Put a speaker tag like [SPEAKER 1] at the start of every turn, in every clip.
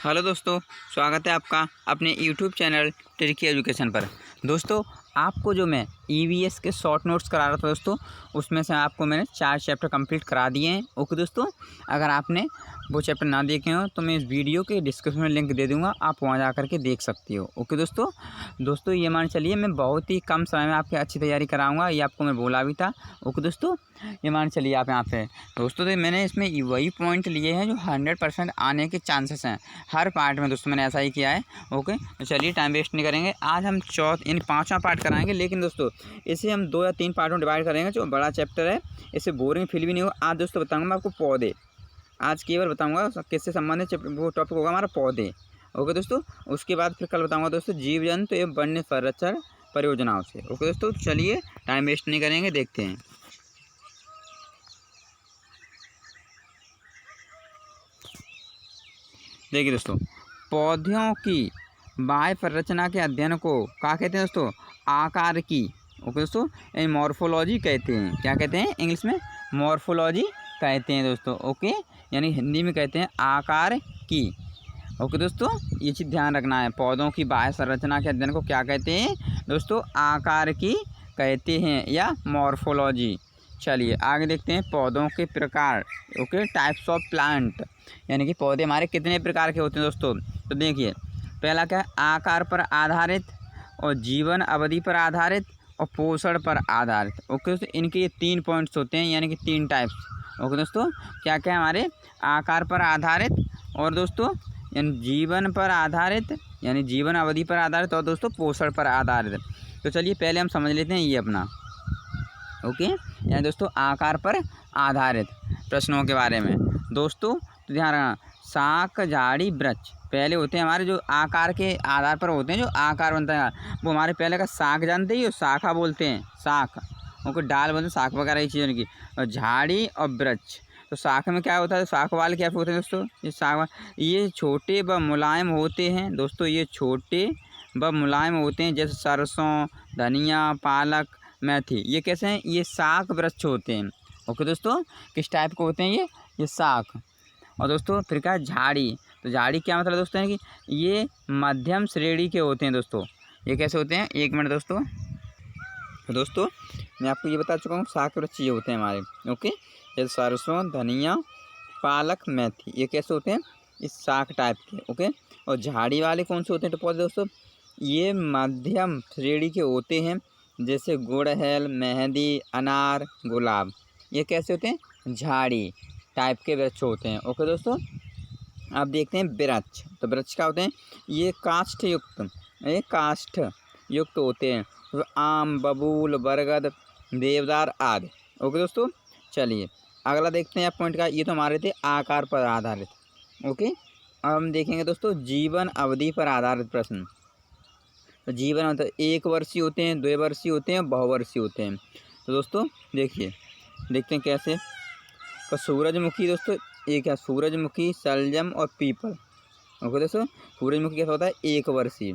[SPEAKER 1] Hello दोस्तों, स्वागत है आपका अपने यूट्यूब चैनल ट्रिकी एजुकेशन पर। दोस्तों, आपको जो मैं ईवीएस के शॉर्ट नोट्स करा रहा था दोस्तों, उसमें से आपको मैंने 4 चैप्टर कंप्लीट करा दिए हैं। ओके दोस्तों, अगर आपने वो चैप्टर ना देखे हो तो मैं इस वीडियो के डिस्क्रिप्शन में लिंक दे दूँगा, आप वहाँ जा कर के देख सकते हो। ओके दोस्तों ये मान चलिए मैं बहुत ही कम समय में आपकी अच्छी तैयारी कराऊँगा, ये आपको मैं बोला भी था। ओके दोस्तों, ये मान चलिए आप यहाँ पे दोस्तों, तो मैंने इसमें वही पॉइंट लिए हैं जो 100% आने के चांसेस हैं हर पार्ट में। दोस्तों मैंने ऐसा ही किया है। ओके, तो चलिए टाइम वेस्ट नहीं करेंगे। आज हम यानी 5वां पार्ट कराएंगे, लेकिन दोस्तों इसे हम 2 या 3 पार्ट में डिवाइड करेंगे। जो बड़ा चैप्टर है इसे बोरिंग फील भी नहीं होगा। आज दोस्तों बताऊँगा मैं आपको पौधे, आज केवल बताऊँगा किससे संबंधित वो टॉपिक होगा हमारा पौधे। ओके दोस्तों, उसके बाद फिर कल बताऊँगा दोस्तों जीव जंतु एवं वन्य संरक्षण परियोजनाओं से। ओके दोस्तों, चलिए टाइम वेस्ट नहीं करेंगे, देखते हैं। देखिए दोस्तों, पौधों की बाह्य संरचना के अध्ययन को क्या कहते हैं दोस्तों? आकार की। ओके दोस्तों, मॉर्फोलॉजी कहते हैं। क्या कहते हैं इंग्लिश में? मॉर्फोलॉजी कहते हैं दोस्तों। ओके, यानी हिंदी में कहते हैं आकार की। ओके दोस्तों, ये चीज़ ध्यान रखना है। पौधों की बाह्य संरचना के अध्ययन को क्या कहते हैं दोस्तों? आकार की कहते हैं या मॉर्फोलॉजी। चलिए आगे देखते हैं पौधों के प्रकार। ओके, टाइप्स ऑफ प्लांट, यानी कि पौधे हमारे कितने प्रकार के होते हैं दोस्तों? तो देखिए, पहला क्या है? आकार पर आधारित, और जीवन अवधि पर आधारित, और पोषण पर आधारित। ओके दोस्तों, इनके ये 3 पॉइंट्स होते हैं, यानी कि 3 टाइप्स। ओके दोस्तों, क्या क्या है हमारे? आकार पर आधारित, और दोस्तों यानी जीवन पर आधारित, यानी जीवन अवधि पर आधारित, और दोस्तों पोषण पर आधारित। तो चलिए पहले हम समझ लेते हैं ये अपना। ओके, यानी दोस्तों आकार पर आधारित प्रश्नों के बारे में दोस्तों, तो ध्यान रखना। शाक झाड़ी वृक्ष पहले होते हैं हमारे, जो आकार के आधार पर होते हैं, जो आकार बनता है वो हमारे पहले का शाक जानते ही हो, शाखा बोलते हैं, शाक। ओके, डाल बोलते हैं शाक वगैरह ये चीज़ों की। और झाड़ी और वृक्ष, तो शाख में क्या होता है? शाख वाले क्या होते हैं दोस्तों? ये शाख ये छोटे व मुलायम होते हैं दोस्तों, ये छोटे व मुलायम होते हैं, जैसे सरसों, धनिया, पालक, मेथी। ये कैसे हैं? ये शाक वृक्ष होते हैं। ओके दोस्तों, किस टाइप के होते हैं ये शाक। और दोस्तों फिर क्या है? झाड़ी। तो झाड़ी क्या मतलब दोस्तों है कि ये मध्यम श्रेणी के होते हैं दोस्तों। ये कैसे होते हैं? 1 मिनट दोस्तों। तो दोस्तों मैं आपको ये बता चुका हूँ, शाक वृक्ष ये होते हैं हमारे। ओके, जैसे सरसों, धनिया, पालक, मेथी, ये कैसे होते हैं? इस शाक टाइप के। ओके, और झाड़ी वाले कौन से होते हैं तो पौधे दोस्तों? ये मध्यम श्रेणी के होते हैं, जैसे गुड़हल, मेहंदी, अनार, गुलाब। ये कैसे होते हैं? झाड़ी टाइप के वृक्ष होते हैं। ओके दोस्तों, अब देखते हैं वृक्ष। तो वृक्ष क्या होते हैं? ये काष्ठ युक्त होते हैं, तो आम, बबूल, बरगद, देवदार आदि। ओके दोस्तों, चलिए अगला देखते हैं आप पॉइंट का। ये तो हमारे थे आकार पर आधारित। ओके, अब हम देखेंगे दोस्तों जीवन अवधि पर आधारित प्रश्न। तो जीवन मतलब 1 वर्षीय होते हैं, 2 वर्षीय होते हैं, बहुवर्षीय होते हैं। तो दोस्तों देखिए, देखते हैं कैसे। तो सूरजमुखी दोस्तों, ये क्या? सूरजमुखी, शलजम और पीपल। ओके दोस्तों, सूरजमुखी कैसा होता है? 1 वर्षीय,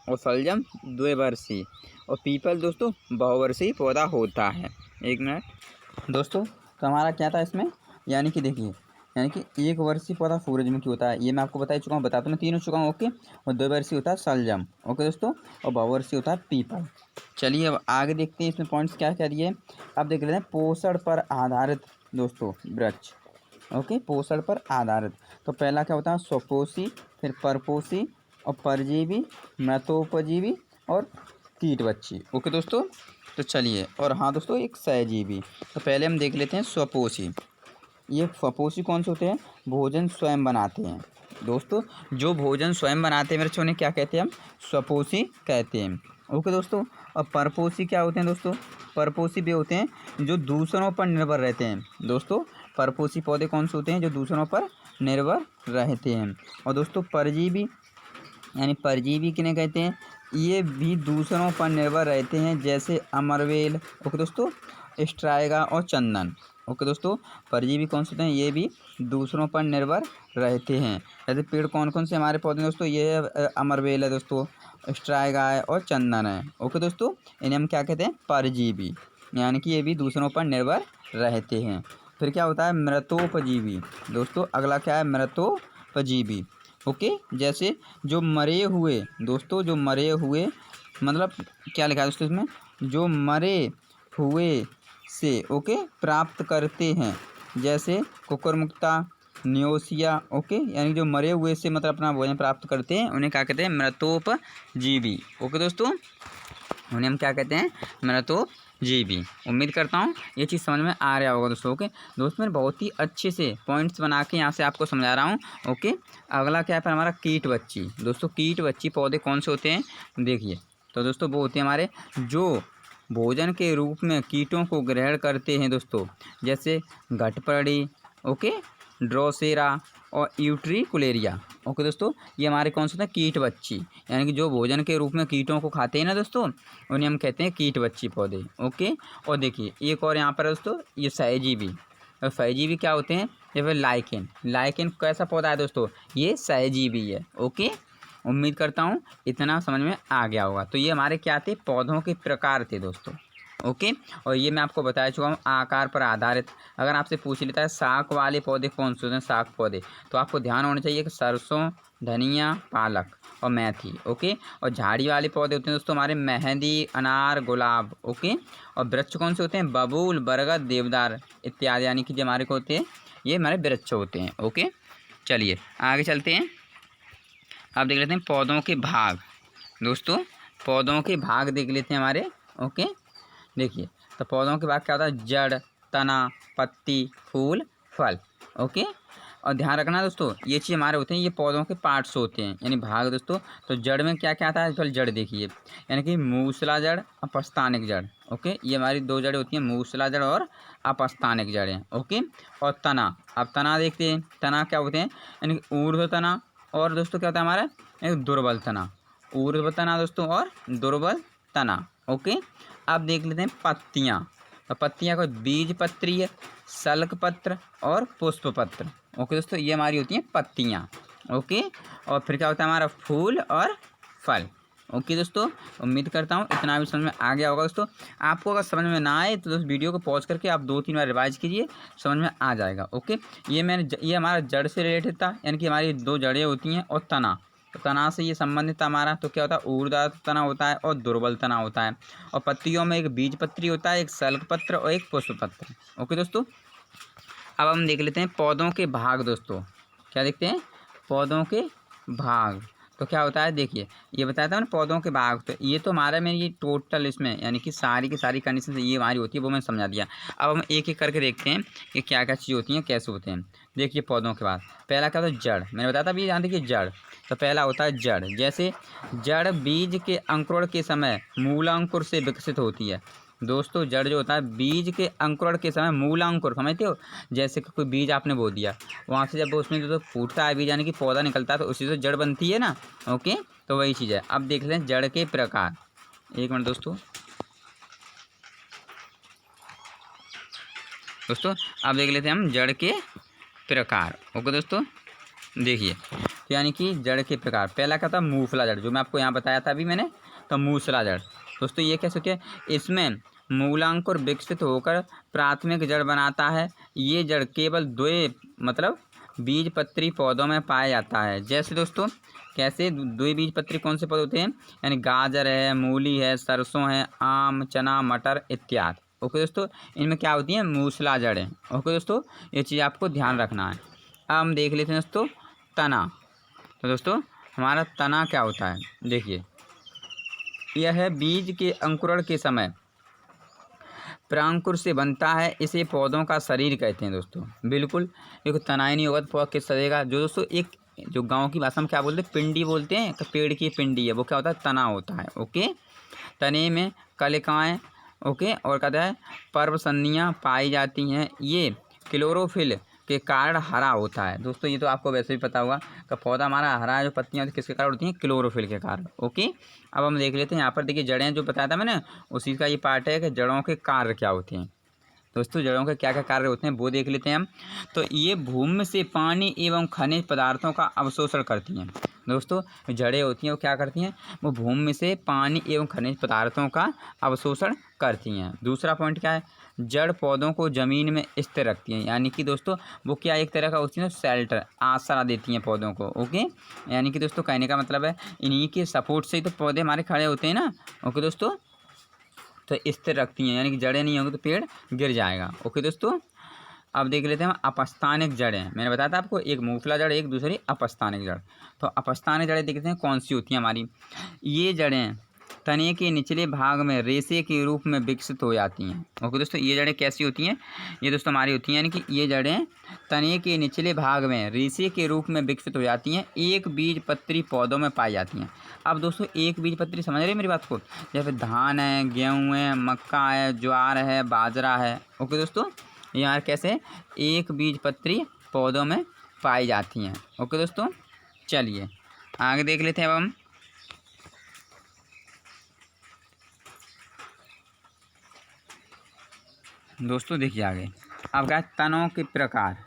[SPEAKER 1] और शलजम 2 वर्षीय, और पीपल दोस्तों बहुवर्षीय पौधा होता है। 1 मिनट दोस्तों, तो हमारा क्या था इसमें? यानी कि देखिए, यानी कि 1 वर्षीय पौधा सूरजमुखी होता है, ये मैं आपको बता चुका हूँ, बता तो मैं 3 हो चुका हूँ। ओके, और 2 वर्षीय होता है शलजम। ओके दोस्तों, और बहुवर्षीय होता है पीपल। चलिए अब आगे देखते हैं इसमें पॉइंट्स क्या क्या दिए। अब देख लेते हैं पोषण पर आधारित दोस्तों वृक्ष। ओके, पोषण पर आधारित। तो पहला क्या होता है? स्वपोषी, फिर परपोषी, और परजीवी, मृतोपजीवी, और कीटवच्छी। ओके दोस्तों, तो चलिए, और हाँ दोस्तों एक सहजीवी। तो पहले हम देख लेते हैं स्वपोषी। ये स्वपोषी कौन से होते हैं? भोजन स्वयं बनाते हैं दोस्तों। जो भोजन स्वयं बनाते हैं वृक्ष, उन्हें क्या कहते हैं? हम स्वपोषी कहते हैं। ओके दोस्तों, और परपोषी क्या होते हैं दोस्तों? परपोषी भी होते हैं जो दूसरों पर निर्भर रहते हैं दोस्तों। परपोषी पौधे कौन से होते हैं? जो दूसरों पर निर्भर रहते हैं। और दोस्तों परजीवी, यानी परजीवी किन्हें कहते हैं? ये भी दूसरों पर निर्भर रहते हैं, जैसे अमरवेल, ओके दोस्तों, स्ट्राइगा और चंदन। ओके दोस्तों, परजीवी कौन से होते हैं? ये भी दूसरों पर निर्भर रहते हैं। जैसे पेड़ कौन कौन से हमारे पौधे दोस्तों? ये अमरवेल है दोस्तों, स्ट्राइगा है, और चंदन है। ओके दोस्तों, इन्हें हम क्या कहते हैं? परजीवी, यानी कि ये भी दूसरों पर निर्भर रहते हैं। फिर क्या होता है? मृतोपजीवी दोस्तों। अगला क्या है? मृतोपजीवी। ओके। जैसे जो मरे हुए दोस्तों, जो मरे हुए मतलब क्या लिखा है दोस्तों इसमें, जो मरे हुए से ओके प्राप्त करते हैं, जैसे कुकुरमुक्ता, न्योसिया ओके, यानी जो मरे हुए से मतलब अपना भोजन प्राप्त करते हैं उन्हें क्या कहते हैं, मृतोपजीवी। ओके दोस्तों, उन्हें हम क्या कहते हैं, मृतोपजीवी। उम्मीद करता हूँ ये चीज़ समझ में आ रहा होगा दोस्तों। ओके दोस्तों, मैं बहुत ही अच्छे से पॉइंट्स बना के यहाँ से आपको समझा रहा हूँ। ओके, अगला क्या है पर हमारा कीट बच्ची। दोस्तों कीट बच्ची पौधे कौन से होते हैं, देखिए तो दोस्तों वो होते हैं हमारे जो भोजन के रूप में कीटों को ग्रहण करते हैं दोस्तों, जैसे घटपड़ी ओके, ड्रोसेरा और यूट्रिकुलेरिया। ओके दोस्तों, ये हमारे कौन से होते हैं, कीट बच्ची, यानी कि जो भोजन के रूप में कीटों को खाते हैं ना दोस्तों, उन्हें हम कहते हैं कीट बच्ची पौधे। ओके, और देखिए एक और यहाँ पर दोस्तों ये सहजीवी। और सहजीवी क्या होते हैं, या फिर लाइकेन। लाइकेन कैसा पौधा है दोस्तों, ये सहजीवी है। ओके, उम्मीद करता हूँ इतना समझ में आ गया होगा। तो ये हमारे क्या थे, पौधों के प्रकार थे दोस्तों। ओके, और ये मैं आपको बता चुका हूँ आकार पर आधारित। अगर आपसे पूछ लेता है शाक वाले पौधे कौन से होते हैं, शाक पौधे, तो आपको ध्यान होना चाहिए कि सरसों, धनिया, पालक और मेथी। ओके, और झाड़ी वाले पौधे होते हैं दोस्तों हमारे मेहंदी, अनार, गुलाब। ओके, और वृक्ष कौन से होते हैं, बबूल, बरगद, देवदार इत्यादि, यानी कि जो हमारे को होते हैं ये हमारे वृक्ष होते हैं। ओके, चलिए आगे चलते हैं। अब देख लेते हैं पौधों के भाग। दोस्तों पौधों के भाग देख लेते हैं हमारे। ओके, देखिए तो पौधों के भाग क्या होता है, जड़, तना, पत्ती, फूल, फल। ओके, और ध्यान रखना दोस्तों ये चीज़ हमारे होते हैं, ये पौधों के पार्ट्स होते हैं यानी भाग दोस्तों। तो जड़ में क्या क्या आता है, पहले जड़ देखिए, यानी कि मूसला जड़, अपस्थानिक जड़। ओके, ये हमारी दो जड़ें होती हैं, मूसला जड़ और अपस्थानिक जड़ें। ओके, और तना, अब तना देखते हैं, तना क्या होते हैं, यानी कि ऊर्ध्व तना, और दोस्तों क्या होता है हमारा, एक दुर्बल तना। ऊर्ध्व तना दोस्तों और दुर्बल तना। ओके, अब देख लेते हैं पत्तियाँ। तो पत्तियाँ को बीज पत्रीय, सल्क पत्र और पुष्प पत्र। ओके दोस्तों, ये हमारी होती हैं पत्तियाँ। ओके, और फिर क्या होता है हमारा फूल और फल। ओके दोस्तों, उम्मीद करता हूँ इतना भी समझ में आ गया होगा दोस्तों। आपको अगर समझ में ना आए तो दोस्त वीडियो को पॉज करके आप 2-3 बार रिवाइज कीजिए, समझ में आ जाएगा। ओके, ये हमारा जड़ से रिलेटेड था, यानी कि हमारी दो जड़ें होती हैं और तना, तो तना से ये संबंधित हमारा, तो क्या होता है, ऊर्ध्व तना होता है और दुर्बल तना होता है। और पत्तियों में एक बीज पत्री होता है, एक सल्क पत्र और एक पुष्प पत्र। ओके दोस्तों, अब हम देख लेते हैं पौधों के भाग। दोस्तों क्या देखते हैं, पौधों के भाग। तो क्या होता है, देखिए ये बताया था ना पौधों के भाग, तो ये तो हमारा में ये टोटल इसमें यानी कि सारी की सारी कंडीशन ये हमारी होती है, वो मैंने समझा दिया। अब हम एक एक करके देखते हैं कि क्या क्या चीज़ होती हैं, कैसे होते हैं। देखिए पौधों के बाद पहला क्या होता है, जड़। मैंने बताया था अभी, यहाँ देखिए जड़, तो पहला होता है जड़। जैसे जड़ बीज के अंकुरण के समय मूलांकुर से विकसित होती है। दोस्तों जड़ जो होता है बीज के अंकुरण के समय मूलांकुर, समझते हो, जैसे कि कोई बीज आपने बो दिया, वहाँ से जब उसमें जो फूटता है बीज यानी कि पौधा निकलता है, तो उसी से जड़ बनती है ना। ओके, तो वही चीज़ है। अब देख लें जड़ के प्रकार। एक मिनट दोस्तों, अब देख लेते हैं हम जड़ के प्रकार। ओके दोस्तों, देखिए तो यानी कि जड़ के प्रकार, पहला क्या था, मूसला जड़, जो मैं आपको यहाँ बताया था अभी मैंने, तो मूसला जड़। दोस्तों ये कैसे होती है, इसमें मूलांकुर विकसित होकर प्राथमिक जड़ बनाता है। ये जड़ केवल मतलब बीज पत्री पौधों में पाया जाता है। जैसे दोस्तों कैसे, द्विबीज पत्री कौन से पौधे होते हैं, यानी गाजर है, मूली है, सरसों है, आम, चना, मटर इत्यादि। ओके दोस्तों, इनमें क्या होती है, मूसला जड़ें। ओके दोस्तों, ये चीज़ आपको ध्यान रखना है। अब हम देख लेते हैं दोस्तों तना। तो दोस्तों हमारा तना क्या होता है, देखिए यह बीज के अंकुरण के समय प्रांकुर से बनता है, इसे पौधों का शरीर कहते हैं। दोस्तों बिल्कुल, देखो तना ही नहीं होगा तो पौधा किस सजेगा। जो दोस्तों एक जो गांव की भाषा में क्या बोलते हैं, पिंडी बोलते हैं, तो पेड़ की पिंडी है, वो क्या होता है, तना होता है। ओके, तने में कलिकाएँ ओके, और कहता है पर्वसन्नियाँ पाई जाती हैं। ये क्लोरोफिल के कारण हरा होता है। दोस्तों ये तो आपको वैसे भी पता होगा कि पौधा हमारा हरा है, जो पत्तियाँ किसके कारण होती हैं, क्लोरोफिल के कारण। ओके, अब हम देख लेते हैं यहाँ पर, देखिए जड़ें जो बताया था मैंने, उसी का ये पार्ट है कि जड़ों के कार्य क्या होते हैं। दोस्तों जड़ों के क्या क्या कार्य होते हैं वो देख लेते हैं हम। तो ये भूमि से पानी एवं खनिज पदार्थों का अवशोषण करती हैं। दोस्तों जड़ें होती हैं वो क्या करती हैं, वो भूमि से पानी एवं खनिज पदार्थों का अवशोषण करती हैं। दूसरा पॉइंट क्या है, जड़ पौधों को ज़मीन में स्थिर रखती हैं, यानी कि दोस्तों वो क्या एक तरह का होती है शेल्टर, आसरा देती हैं पौधों को। ओके, यानी कि दोस्तों कहने का मतलब है इन्हीं के सपोर्ट से ही तो पौधे हमारे खड़े होते हैं ना। ओके दोस्तों, तो स्थिर रखती हैं, यानी कि जड़ें नहीं होंगी तो पेड़ गिर जाएगा। ओके दोस्तों, अब देख लेते हैं अपस्थानिक जड़ें। मैंने बताया था आपको, एक मूंगफला जड़, एक दूसरी अपस्थानिक जड़। तो अपस्थानिक जड़ें देखते हैं कौन सी होती हैं हमारी। ये जड़ें तने के निचले भाग में रेशे के रूप में विकसित हो जाती हैं। ओके दोस्तों, ये जड़ें कैसी होती हैं, ये दोस्तों हमारी होती हैं, यानी कि ये जड़ें तने के निचले भाग में रेशे के रूप में विकसित हो जाती हैं, एक बीज पत्री पौधों में पाई जाती हैं। अब दोस्तों एक बीज पत्री समझ रहे हैं मेरी बात को, जैसे धान है, गेहूँ है, मक्का है, ज्वार है, बाजरा है। ओके दोस्तों, यहाँ कैसे एक बीज पत्री पौधों में पाई जाती हैं। ओके दोस्तों, चलिए आगे देख लेते हैं अब हम। दोस्तों देखिए आगे, अब क्या तनों के प्रकार।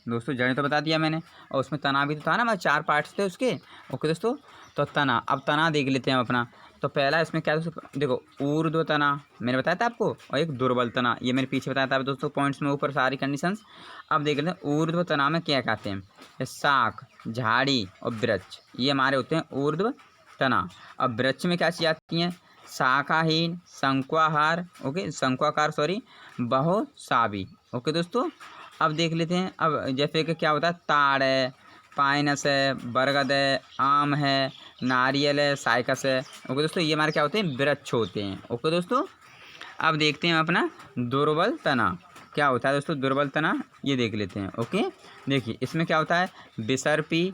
[SPEAKER 1] दोस्तों जड़ें तो बता दिया मैंने, और उसमें तना भी तो था ना, मतलब 4 पार्ट्स थे उसके। ओके दोस्तों, तो तना, अब तना देख लेते हैं हम अपना। तो पहला इसमें क्या दोस्तों, देखो ऊर्ध्व तना मैंने बताया था आपको, और एक दुर्बल तना, ये मैंने पीछे बताया था दोस्तों पॉइंट्स में ऊपर सारी कंडीशंस। अब देख लेते हैं ऊर्ध्व तना में क्या कहते हैं, शाख, झाड़ी और वृक्ष, ये हमारे होते हैं ऊर्ध्व तना। अब वृक्ष में क्या चीज़ आती हैं, शाखाहीन, शंक्वाहार, ओके शंक्वाकार सॉरी, बहुशाखी। ओके दोस्तों, अब देख लेते हैं, अब जैसे कि क्या होता है, ताड़ है, पाइनस है, बरगद है, आम है, नारियल है, साइकस है। ओके दोस्तों, ये हमारे क्या होते हैं, वृक्ष होते हैं। ओके दोस्तों, अब देखते हैं अपना दुर्बल तना क्या होता है दोस्तों। दुर्बल तना ये देख लेते हैं। ओके, देखिए इसमें क्या होता है, विसर्पी,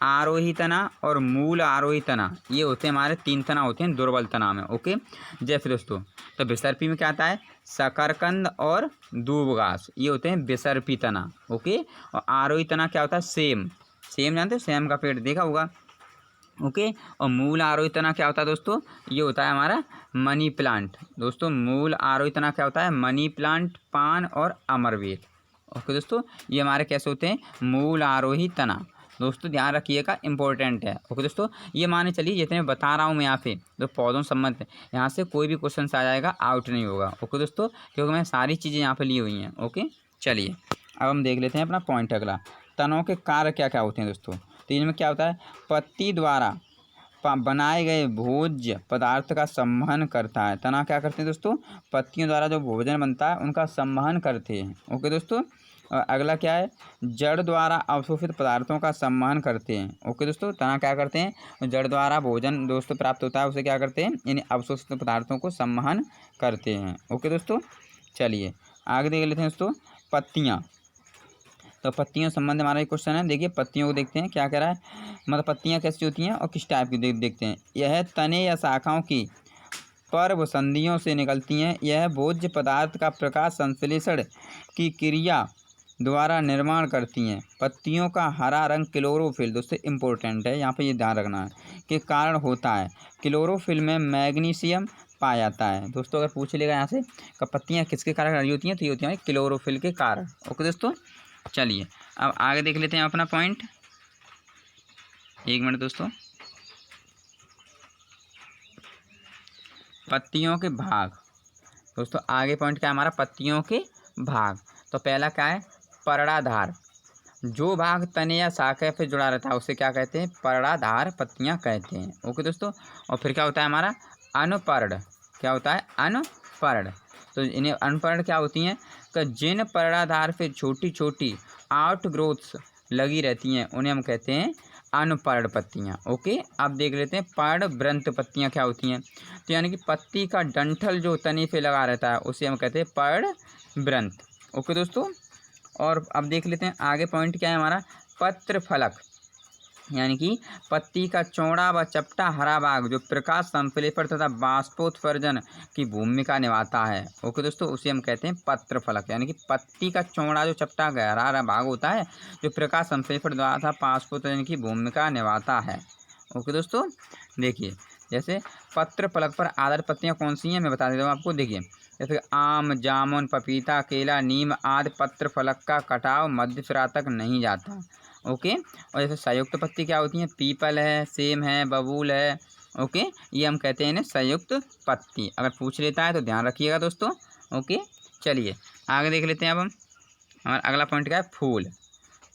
[SPEAKER 1] आरोही तना और मूल आरोही तना, ये होते हैं हमारे 3 तना होते हैं दुर्बल तना में। ओके, जैसे दोस्तों तो विसर्पी में क्या आता है, शकरकंद और दूब घास, ये होते हैं विसर्पी तना। ओके, और आरोही तना क्या होता है, सेम, सेम जानते हो, सेम का पेड़ देखा होगा। ओके, और मूल आरोही तना क्या होता है दोस्तों, ये होता है हमारा मनी प्लांट। दोस्तों मूल आरोही तना क्या होता है, मनी प्लांट, पान और अमरवेल। ओके दोस्तों, ये हमारे कैसे होते हैं, मूल आरोही तना। दोस्तों ध्यान रखिएगा, इंपॉर्टेंट है। ओके दोस्तों, ये माने चलिए जितने बता रहा हूँ मैं यहाँ पे तो पौधों संबंध, यहाँ से कोई भी क्वेश्चन आ जाएगा, आउट नहीं होगा। ओके दोस्तों, क्योंकि मैं सारी चीज़ें यहाँ पे ली हुई हैं। ओके, चलिए अब हम देख लेते हैं अपना पॉइंट अगला, तनों के कार्य क्या क्या होते हैं दोस्तों। तो इनमें क्या होता है, पत्ती द्वारा बनाए गए भोज्य पदार्थ का संवहन करता है। तना क्या करते हैं दोस्तों, पत्तियों द्वारा जो भोजन बनता है उनका संवहन करते हैं। ओके दोस्तों, अगला क्या है, जड़ द्वारा अवशोषित पदार्थों का संवहन करते हैं। ओके दोस्तों, तना क्या करते हैं, जड़ द्वारा भोजन दोस्तों प्राप्त होता है उसे क्या करते हैं, यानी अवशोषित पदार्थों को संवहन करते हैं। ओके दोस्तों, चलिए आगे देख लेते हैं दोस्तों, पत्तियाँ। तो पत्तियों संबंध हमारा एक क्वेश्चन है, देखिए पत्तियों को देखते हैं क्या कह रहा है, मतलब पत्तियाँ कैसी होती हैं और किस टाइप की देखते हैं। यह तने या शाखाओं की पर्व संधियों से निकलती हैं। यह भोज्य पदार्थ का प्रकाश संश्लेषण की क्रिया द्वारा निर्माण करती हैं। पत्तियों का हरा रंग क्लोरोफिल, दोस्तों इम्पोर्टेंट है, यहाँ पे ये ध्यान रखना है, के कारण होता है। क्लोरोफिल में मैग्नीशियम पाया जाता है। दोस्तों अगर पूछ लेगा यहाँ से कि पत्तियाँ किसके कारण हरी होती हैं, तो ये होती हैं क्लोरोफिल के कारण। ओके दोस्तों, चलिए अब आगे देख लेते हैं अपना पॉइंट, एक मिनट दोस्तों। पत्तियों के भाग, दोस्तों आगे पॉइंट क्या है हमारा, पत्तियों के भाग। तो पहला क्या है, पर्णाधार, जो भाग तने या शाखा से जुड़ा रहता है उसे क्या कहते हैं, पर्णाधार पत्तियां कहते हैं। ओके दोस्तों, और फिर क्या होता है हमारा अनुपर्ण, क्या होता है अनुपर्ण। तो इन्हें अनुपर्ण क्या होती हैं, कि जिन पर्णाधार पे छोटी छोटी आउट ग्रोथ्स लगी रहती हैं उन्हें हम कहते हैं अनुपर्ण पत्तियाँ। ओके, अब देख लेते हैं पर्णवृंत पत्तियाँ क्या होती हैं। तो यानी कि पत्ती का डंठल जो तने पे लगा रहता है उसे हम कहते हैं पर्णवृंत। ओके दोस्तों, और अब देख लेते हैं आगे पॉइंट क्या है हमारा, पत्र फलक, यानी कि पत्ती का चौड़ा व चपटा हरा भाग जो प्रकाश संश्लेषण तथा बाष्पोत्सर्जन की भूमिका निभाता है। ओके दोस्तों, उसे हम कहते हैं पत्र फलक, यानी कि पत्ती का चौड़ा जो चपटा गहरा हरा भाग होता है जो प्रकाश संश्लेषण द्वारा बाष्पोत्सर्जन की भूमिका निभाता है। ओके दोस्तों, देखिए जैसे पत्र फलक पर आधारित पत्तियाँ कौन सी हैं मैं बता देता हूँ आपको। देखिए जैसे आम, जामुन, पपीता, केला, नीम आदि पत्र फलक का कटाव मध्य सिरा तक नहीं जाता। ओके, और जैसे संयुक्त पत्ती क्या होती हैं, पीपल है, सेम है, बबूल है। ओके, ये हम कहते हैं इन्हें संयुक्त पत्ती। अगर पूछ लेता है तो ध्यान रखिएगा दोस्तों। ओके, चलिए आगे देख लेते हैं। अब हम हमारा अगला पॉइंट क्या है, फूल।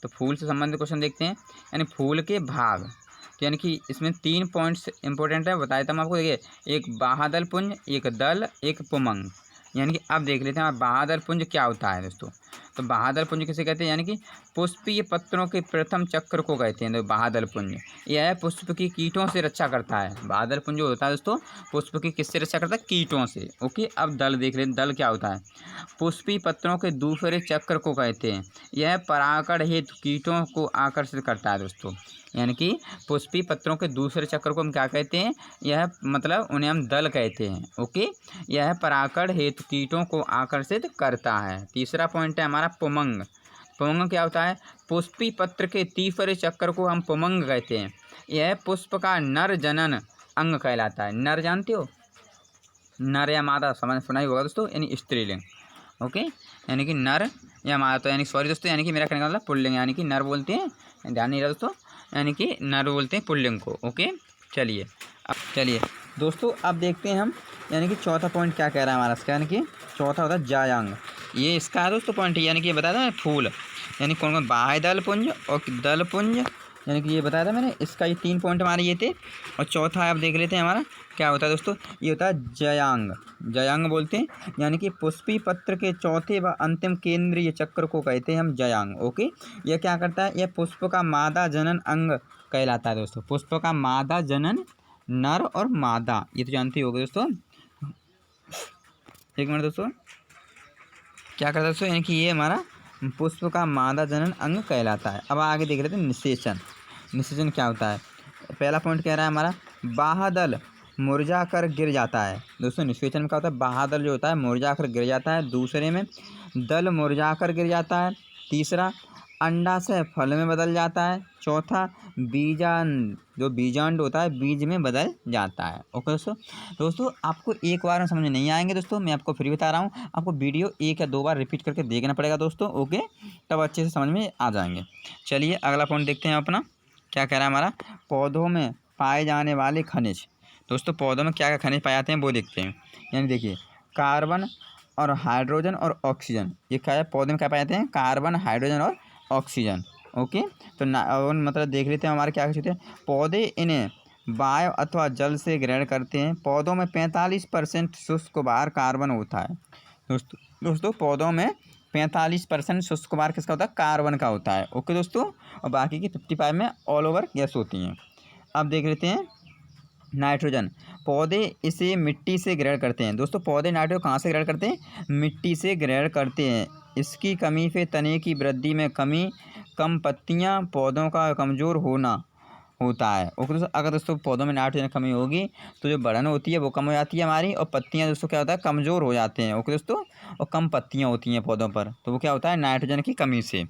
[SPEAKER 1] तो फूल से संबंधित क्वेश्चन देखते हैं, यानी फूल के भाग। तो यानी कि इसमें 3 पॉइंट्स इंपॉर्टेंट है, बताया था हम आपको। देखिए, एक बाह्यदल पुंज, एक दल, एक पुमंग। यानी कि अब देख लेते हैं बाह्यदल पुंज क्या होता है दोस्तों। तो बाह्यदल पुंज किसे कहते हैं, यानी कि पुष्पीय पत्रों के प्रथम चक्र को कहते हैं। तो बाह्यदल पुंज यह पुष्प की कीटों से रक्षा करता है। बाह्यदल पुंज जो होता है दोस्तों, पुष्प की किससे रक्षा करता है, कीटों से। ओके, अब दल देख लेते हैं, दल क्या होता है। पुष्पीय पत्रों के दूसरे चक्र को कहते हैं। यह परागण हेतु कीटों को आकर्षित करता है दोस्तों। यानी कि पुष्पीय पत्रों के दूसरे चक्र को हम क्या कहते हैं, यह मतलब उन्हें हम दल कहते हैं। ओके, यह परागण हेतु कीटों को आकर्षित करता है। तीसरा पॉइंट है हमारा पुमंग। पुमंग क्या होता है, पुष्पीय पत्र के तीसरे चक्र को हम पुमंग कहते हैं। यह पुष्प का नर जनन अंग कहलाता है। नर जानते हो, नर या मादा समझ सुना ही होगा दोस्तों, यानी स्त्रीलिंग। ओके, यानी कि नर या मादा। तो यानी सॉरी दोस्तों, यानी कि मेरा कहने का मतलब पुल्लिंग, यानी कि नर बोलते हैं, ध्यान नहीं रहा दोस्तों, यानी कि नर बोलते हैं पुल्लिंग को। ओके, चलिए दोस्तों अब देखते हैं हम, यानी कि चौथा पॉइंट क्या कह रहा है हमारा इसका, यानी कि चौथा होता है जायांग। ये इसका है दोस्तों पॉइंट, यानी कि ये बताया था मैंने फूल, यानी कौन कौन, बाह्य दल पुंज और दल पुंज, यानी कि ये बताया था मैंने। इसका ये 3 पॉइंट हमारे ये थे। और चौथा आप देख लेते हैं हमारा क्या होता है दोस्तों, ये होता है जयांग। जयांग बोलते हैं, यानी कि पुष्पीय पत्र के चौथे व अंतिम केंद्रीय चक्र को कहते हैं हम जयांग। ओके, यह क्या करता है, यह पुष्प का मादा जनन अंग कहलाता है दोस्तों। पुष्प का मादा जनन, नर और मादा, ये तो जानते ही होगे दोस्तों। एक मिनट दोस्तों, क्या करता है दोस्तों, यानी कि ये हमारा पुष्प का मादा जनन अंग कहलाता है। अब आगे देख लेते हैं निषेचन। निषेचन क्या होता है, पहला पॉइंट कह रहा है हमारा बाह्यदल मुरझा कर गिर जाता है दोस्तों। निषेचन में क्या होता है, बाह्यदल जो होता है मुरझा कर गिर जाता है। दूसरे में दल मुरझा कर गिर जाता है। तीसरा अंडाशय फल में बदल जाता है। चौथा बीजांड, जो बीजांड होता है बीज में बदल जाता है। ओके दोस्तों आपको एक बार में समझ में नहीं आएंगे दोस्तों, मैं आपको फिर बता रहा हूँ, आपको वीडियो 1 या 2 बार रिपीट करके देखना पड़ेगा दोस्तों। ओके, तब अच्छे से समझ में आ जाएंगे। चलिए अगला पॉइंट देखते हैं अपना, क्या कह रहा है हमारा, पौधों में पाए जाने वाले खनिज। दोस्तों पौधों में क्या क्या खनिज पाए जाते हैं वो देखते हैं। यानी देखिए, कार्बन और हाइड्रोजन और ऑक्सीजन, ये क्या है, पौधे में क्या पाए जाते हैं, कार्बन, हाइड्रोजन और ऑक्सीजन। ओके, तो और मतलब देख लेते हैं हमारे क्या कहते हैं, पौधे इन्हें वायु अथवा जल से ग्रहण करते हैं। पौधों में 45% शुष्क भार कार्बन होता है दोस्तों पौधों में 45% शुष्क भार किसका होता है, कार्बन का होता है। ओके दोस्तों, और बाकी की 55 में ऑल ओवर गैस होती हैं। अब देख लेते हैं नाइट्रोजन, पौधे इसे मिट्टी से ग्रहण करते हैं। दोस्तों पौधे नाइट्रोजन कहाँ से ग्रहण करते हैं, मिट्टी से ग्रहण करते हैं। इसकी कमी से तने की वृद्धि में कमी, कम पत्तियां, पौधों का कमज़ोर होना होता है। ओके दोस्तों, अगर दोस्तों पौधों में नाइट्रोजन कमी होगी तो जो बढ़न होती है वो कम हो जाती है हमारी, और पत्तियां दोस्तों क्या होता है, कमज़ोर हो जाते हैं। ओके दोस्तों, और कम पत्तियां होती हैं पौधों पर, तो वो क्या होता है, नाइट्रोजन की कमी से।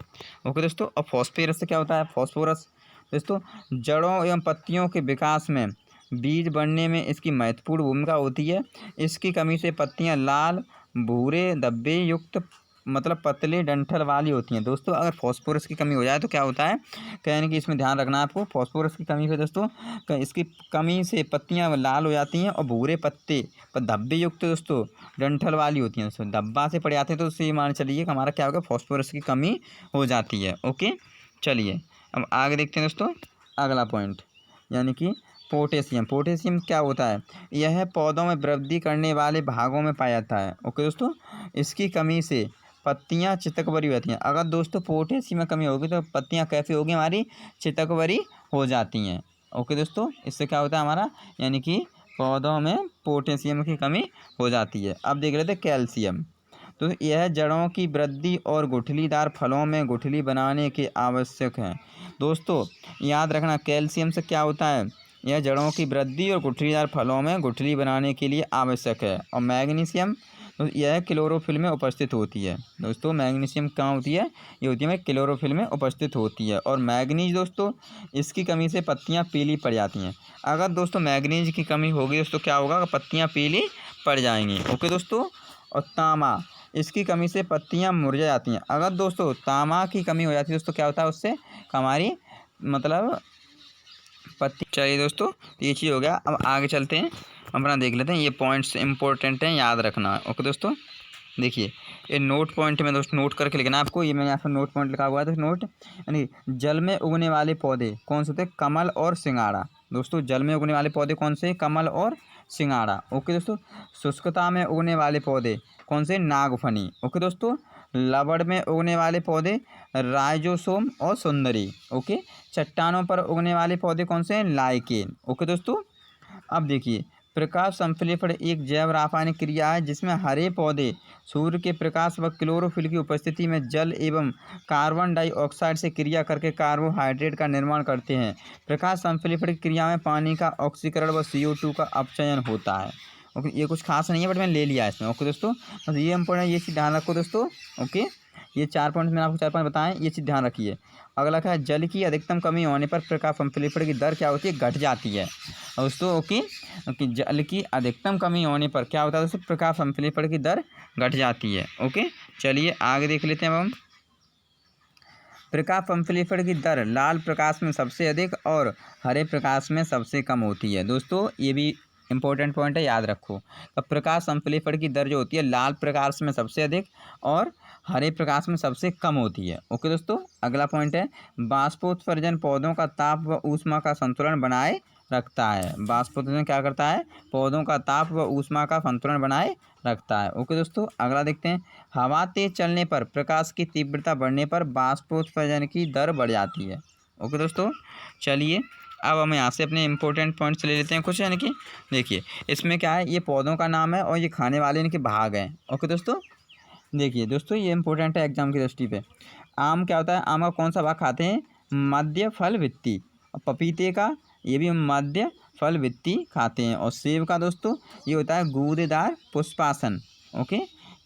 [SPEAKER 1] ओके दोस्तों, और फॉस्फोरस से क्या होता है, फॉस्फोरस दोस्तों जड़ों एवं पत्तियों के विकास में, बीज बढ़ने में इसकी महत्वपूर्ण भूमिका होती है। इसकी कमी से पत्तियां लाल, भूरे, धब्बे युक्त, मतलब पतले डंठल वाली होती हैं। दोस्तों अगर फॉस्फोरस की कमी हो जाए तो क्या होता है, कहने कि इसमें ध्यान रखना है आपको, फॉस्फोरस की कमी से दोस्तों इसकी कमी से पत्तियां लाल हो जाती हैं और भूरे पत्ते पर धब्बे युक्त दोस्तों डंठल वाली होती हैं। दोस्तों धब्बा से पड़ जाते हैं तो उससे ये मान चलिए कि हमारा क्या होगा, फॉस्फोरस की कमी हो जाती है। ओके, चलिए अब आगे देखते हैं दोस्तों अगला पॉइंट, यानी कि पोटेशियम। पोटेशियम क्या होता है, यह पौधों में वृद्धि करने वाले भागों में पाया जाता है। ओके दोस्तों, इसकी कमी से पत्तियां चितकबरी होती हैं। अगर दोस्तों पोटेशियम में कमी होगी तो पत्तियां कैसी होगी, हमारी चितकबरी हो जाती हैं। ओके दोस्तों, इससे क्या होता है हमारा, यानी कि पौधों में पोटेशियम की कमी हो जाती है। अब देख लेते हैं कैल्शियम। तो यह जड़ों की वृद्धि और गुठलीदार फलों में गुठली बनाने के आवश्यक है। दोस्तों याद रखना, कैल्शियम से क्या होता है, यह जड़ों की वृद्धि और गुठलीदार फलों में गुठली बनाने के लिए आवश्यक है। और मैग्नीशियम, तो यह क्लोरोफिल में उपस्थित होती है। दोस्तों मैग्नीशियम कहाँ होती है, ये होती है क्लोरोफिल में उपस्थित होती है। और मैग्नीज दोस्तों, इसकी कमी से पत्तियां पीली पड़ जाती हैं। अगर दोस्तों मैग्नीज की कमी होगी दोस्तों क्या होगा, पत्तियां पीली पड़ जाएंगी। ओके दोस्तों, और तांबा, इसकी कमी से पत्तियां मुरझा जाती हैं। अगर दोस्तों तांबा की कमी हो जाती है दोस्तों क्या होता है, उससे हमारी मतलब पत्ती। चलिए दोस्तों, तो ये चीज़ हो गया। अब आगे चलते हैं, अपना देख लेते हैं, ये पॉइंट्स इंपॉर्टेंट हैं, याद रखना। ओके दोस्तों, देखिए ये नोट पॉइंट में दोस्तों नोट करके लिखना आपको, ये मैंने यहाँ पर नोट पॉइंट लिखा हुआ है तो नोट, यानी जल में उगने वाले पौधे कौन से होते हैं? कमल और सिंगाड़ा। दोस्तों जल में उगने वाले पौधे कौन से? कमल और सिंगाड़ा। ओके दोस्तों। शुष्कता में उगने वाले पौधे कौन से? नागफनी। ओके दोस्तों। लवण में उगने वाले पौधे राइजोसोम और सुंदरी। ओके। चट्टानों पर उगने वाले पौधे कौन से हैं? लाइकेन। ओके दोस्तों। अब देखिए प्रकाश संश्लेषण एक जैव रासायनिक क्रिया है जिसमें हरे पौधे सूर्य के प्रकाश व क्लोरोफिल की उपस्थिति में जल एवं कार्बन डाइऑक्साइड से क्रिया करके कार्बोहाइड्रेट का निर्माण करते हैं। प्रकाश संश्लेषण की क्रिया में पानी का ऑक्सीकरण व CO2 का अपचयन होता है। ओके, ये कुछ खास नहीं है बट मैंने ले लिया है इसमें। ओके दोस्तों, बस ये इम्पोर्टेंट, ये चीज़ ध्यान रखो दोस्तों। ओके, ये 4 पॉइंट मैंने आपको 4 पॉइंट बताएं, ये चीज़ ध्यान रखिए। अगला क्या है? जल की अधिकतम कमी होने पर प्रकाश संश्लेषण की दर क्या होती है? घट जाती है दोस्तों। ओके, कि जल की अधिकतम कमी होने पर क्या होता है दोस्तों? प्रकाश संश्लेषण की दर घट जाती है। ओके, चलिए आगे देख लेते हैं अब हम। प्रकाश संश्लेषण की दर लाल प्रकाश में सबसे अधिक और हरे प्रकाश में सबसे कम होती है। दोस्तों ये भी इंपॉर्टेंट पॉइंट है, याद रखो। तो प्रकाश संश्लेषण की दर जो होती है लाल प्रकाश में सबसे अधिक और हरे प्रकाश में सबसे कम होती है। ओके दोस्तों, अगला पॉइंट है बाष्पोत्सर्जन पौधों का ताप व ऊष्मा का संतुलन बनाए रखता है। बाष्पोत्सर्जन क्या करता है? पौधों का ताप व ऊष्मा का संतुलन बनाए रखता है। ओके दोस्तों, अगला देखते हैं। हवा तेज चलने पर प्रकाश की तीव्रता बढ़ने पर बाष्पोत्सर्जन की दर बढ़ जाती है। ओके दोस्तों, चलिए अब हम यहाँ से अपने इंपॉर्टेंट पॉइंट्स ले लेते हैं कुछ, यानी कि देखिए इसमें क्या है, ये पौधों का नाम है और ये खाने वाले इनके भाग हैं। ओके दोस्तों, देखिए दोस्तों ये इंपॉर्टेंट है एग्जाम की दृष्टि पे। आम क्या होता है? आम का कौन सा भाग खाते हैं? मध्य फल वित्ती। और पपीते का ये भी मध्य फल वित्ती खाते हैं। और सेब का दोस्तों ये होता है गूदेदार पुष्पासन। ओके,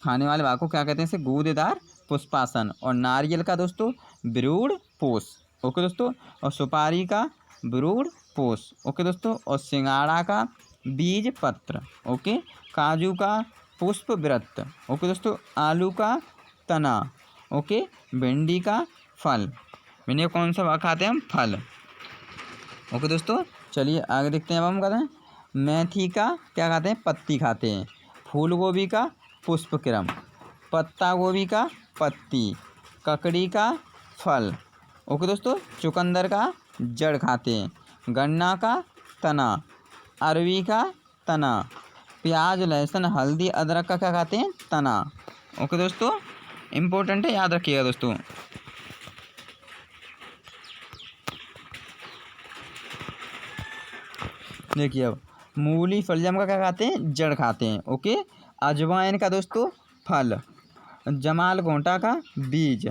[SPEAKER 1] खाने वाले भाग को क्या कहते हैं? इसे गूदेदार पुष्पासन। और नारियल का दोस्तों विरूढ़ पोष। ओके दोस्तों, और सुपारी का विरूढ़ पोष। ओके दोस्तों, और सिंगाड़ा का बीज पत्र। ओके, काजू का पुष्प वृत्त। ओके दोस्तों, आलू का तना। ओके, भिंडी का फल। भिंडी कौन सा भाग खाते हैं हम? फल। ओके दोस्तों, चलिए आगे देखते हैं। अब हम कहते हैं मेथी का क्या खाते हैं? पत्ती खाते हैं। फूल गोभी का पुष्पक्रम। पत्ता गोभी का पत्ती। ककड़ी का फल। ओके दोस्तों, चुकंदर का जड़ खाते हैं। गन्ना का तना। अरवी का तना। प्याज लहसुन हल्दी अदरक का क्या खाते हैं? तना। ओके दोस्तों, इम्पोर्टेंट है, याद रखिएगा दोस्तों। देखिए अब मूली फलियम का क्या खाते हैं? जड़ खाते हैं। ओके, अजवाइन का दोस्तों फल। जमाल घोंटा का बीज।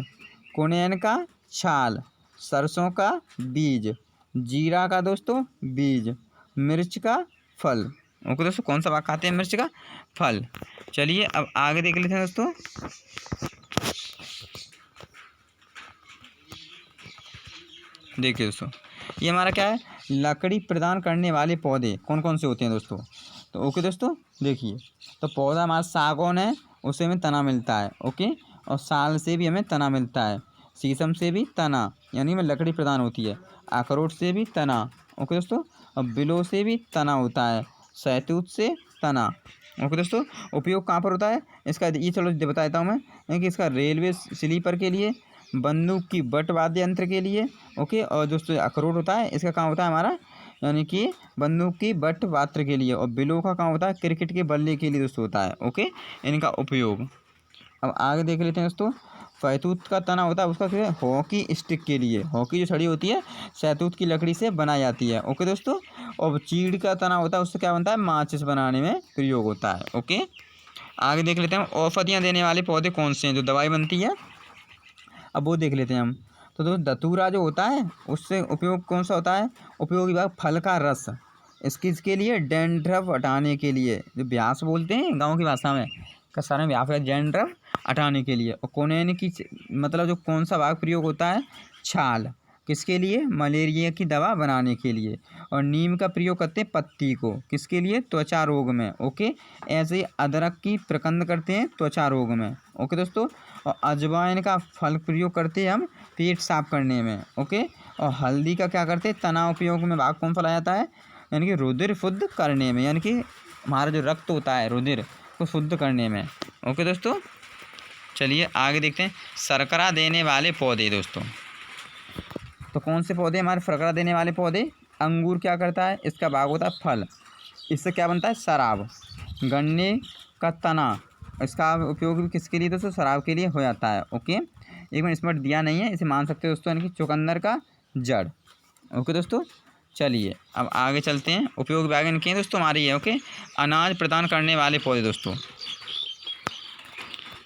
[SPEAKER 1] कुनेन का छाल। सरसों का बीज। जीरा का दोस्तों बीज। मिर्च का फल। ओके दोस्तों, कौन सा भाग खाते हैं? मिर्च का फल। चलिए अब आगे देख लेते हैं दोस्तों। देखिए दोस्तों ये हमारा क्या है? लकड़ी प्रदान करने वाले पौधे कौन कौन से होते हैं दोस्तों? तो ओके दोस्तों, देखिए तो पौधा हमारा सागौन है, उससे हमें तना मिलता है। ओके, और साल से भी हमें तना मिलता है। शीशम से भी तना, यानी हमें लकड़ी प्रदान होती है। अखरोट से भी तना। ओके दोस्तों, और बिलो से भी तना होता है। शहतूत से तना। ओके दोस्तों, उपयोग कहाँ पर होता है इसका? ये चलो बता देता हूँ मैं कि इसका रेलवे स्लीपर के लिए, बंदूक की बट वाद्य यंत्र के लिए। ओके, और दोस्तों अखरोट होता है, इसका काम होता है हमारा, यानी कि बंदूक की बट वात्र के लिए। और बिलो का काम होता है क्रिकेट के बल्ले के लिए दोस्तों होता है। ओके, इनका उपयोग। अब आगे देख लेते हैं दोस्तों। शहतूत का तना होता है उसका क्या है? हॉकी स्टिक के लिए। हॉकी जो छड़ी होती है शहतूत की लकड़ी से बनाई जाती है। ओके दोस्तों, और चीड़ का तना होता है, उससे क्या बनता है? माचिस बनाने में प्रयोग होता है। ओके, आगे देख लेते हैं औषधियाँ देने वाले पौधे कौन से हैं जो दवाई बनती है। अब वो देख लेते हैं हम। तो दोस्तों धतूरा जो होता है उससे उपयोग कौन सा होता है? उपयोगी भाग फल का रस। इसके लिए डैंड्रफ हटाने के लिए, जो ब्यास बोलते हैं गांव की भाषा में, कसार में ब्यास है, डैंड्रफ हटाने के लिए। और कोनेन की मतलब जो कौन सा भाग प्रयोग होता है? छाल। किसके लिए? मलेरिया की दवा बनाने के लिए। और नीम का प्रयोग करते हैं पत्ती को, किसके लिए? त्वचा रोग में। ओके, ऐसे ही अदरक की प्रकंद करते हैं त्वचा रोग में। ओके दोस्तों, और अजवाइन का फल प्रयोग करते हैं हम पेट साफ करने में। ओके, और हल्दी का क्या करते हैं? तना उपयोग में भाग कौन सा लाया जाता है? यानी कि रुधिर शुद्ध करने में, यानी कि हमारा जो रक्त होता है रुधिर, को शुद्ध करने में। ओके दोस्तों, चलिए आगे देखते हैं। शर्करा देने वाले पौधे दोस्तों, तो कौन से पौधे हमारे शर्करा देने वाले पौधे? अंगूर क्या करता है, इसका भाग होता है फल, इससे क्या बनता है, शराब। गन्ने का तना, इसका उपयोग भी किसके लिए दोस्तों, शराब के लिए हो जाता है। ओके, एक मिनट इसमें दिया नहीं है, इसे मान सकते हो दोस्तों, यानी कि चुकंदर का जड़। ओके दोस्तों, चलिए अब आगे चलते हैं। उपयोग भाग इनके हैं दोस्तों हमारी है। ओके, अनाज प्रदान करने वाले पौधे दोस्तों,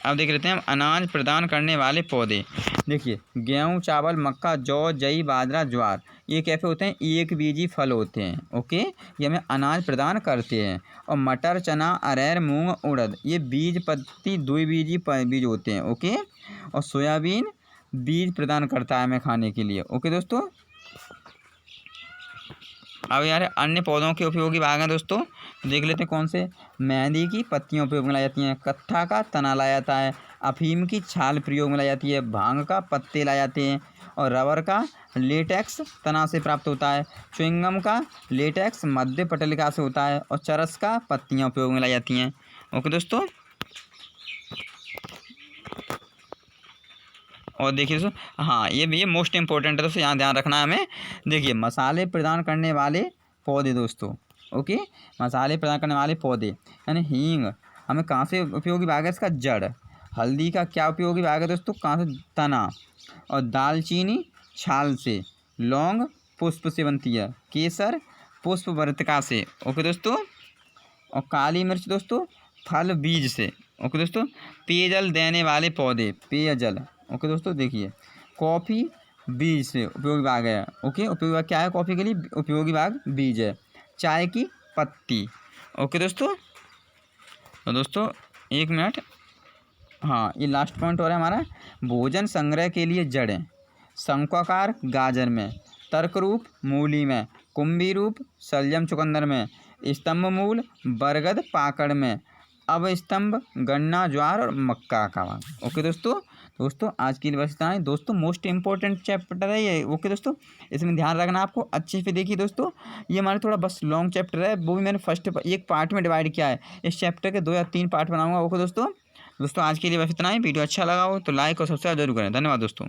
[SPEAKER 1] अब देख लेते हैं हम अनाज प्रदान करने वाले पौधे। देखिए, गेहूँ, चावल, मक्का, जौ, जई, बाजरा, ज्वार, ये कैसे होते हैं, एक बीजी फल होते हैं। ओके, ये हमें अनाज प्रदान करते हैं। और मटर, चना, अरहर, मूंग, उड़द, ये बीज पत्ती द्विबीजी बीज होते हैं। ओके, और सोयाबीन बीज प्रदान करता है हमें खाने के लिए। ओके दोस्तों, अब यार अन्य पौधों के उपयोगी भाग हैं दोस्तों, देख लेते हैं कौन से। मेहंदी की पत्तियां उपयोग में लाई जाती हैं, कत्था का तना लाया जाता है, अफीम की छाल प्रयोग में लाई जाती है, भांग का पत्ते लाए जाते हैं, और रबर का लेटेक्स तना से प्राप्त होता है, च्युइंगम का लेटेक्स मध्य पटलिका से होता है, और चरस का पत्तियां उपयोग में लाई जाती हैं। ओके दोस्तों, और देखिए दोस्तों, हाँ ये मोस्ट इंपॉर्टेंट है दोस्तों, यहाँ ध्यान रखना है हमें। देखिए, मसाले प्रदान करने वाले पौधे दोस्तों। ओके, मसाले प्रदान करने वाले पौधे यानी हींग, हमें कहाँ से उपयोगी भाग है, इसका जड़। हल्दी का क्या उपयोगी भाग है दोस्तों, कहाँ से, तना। और दालचीनी छाल से, लौंग पुष्प से बनती है, केसर पुष्प वर्तिका से। ओके दोस्तों, और काली मिर्च दोस्तों फल बीज से। ओके दोस्तों, पेयजल देने वाले पौधे, पेयजल। ओके दोस्तों, देखिए, कॉफ़ी बीज से उपयोगी भाग है। ओके, उपयोगी भाग क्या है कॉफ़ी के लिए, उपयोगी भाग बीज है। चाय की पत्ती। ओके दोस्तों, तो दोस्तों एक मिनट, हाँ ये लास्ट पॉइंट हो रहा है हमारा, भोजन संग्रह के लिए जड़ें। शंक्वाकार गाजर में, तर्क रूप मूली में, कुंभी रूप शलजम चुकंदर में, स्तंभ मूल बरगद पाकड़ में, अब स्तंभ गन्ना ज्वार और मक्का का भाग। ओके दोस्तों आज की बस इतना है दोस्तों, मोस्ट इंपॉर्टेंट चैप्टर है ये। ओके दोस्तों, इसमें ध्यान रखना आपको अच्छे से। देखिए दोस्तों, ये हमारा थोड़ा बस लॉन्ग चैप्टर है, वो भी मैंने फर्स्ट एक पार्ट में डिवाइड किया है। इस चैप्टर के 2 या 3 पार्ट बनाऊंगा। ओके दोस्तों आज के लिए बस इतना ही। वीडियो अच्छा लगा हो तो लाइक और सब्सक्राइब जरूर करें। धन्यवाद दोस्तों।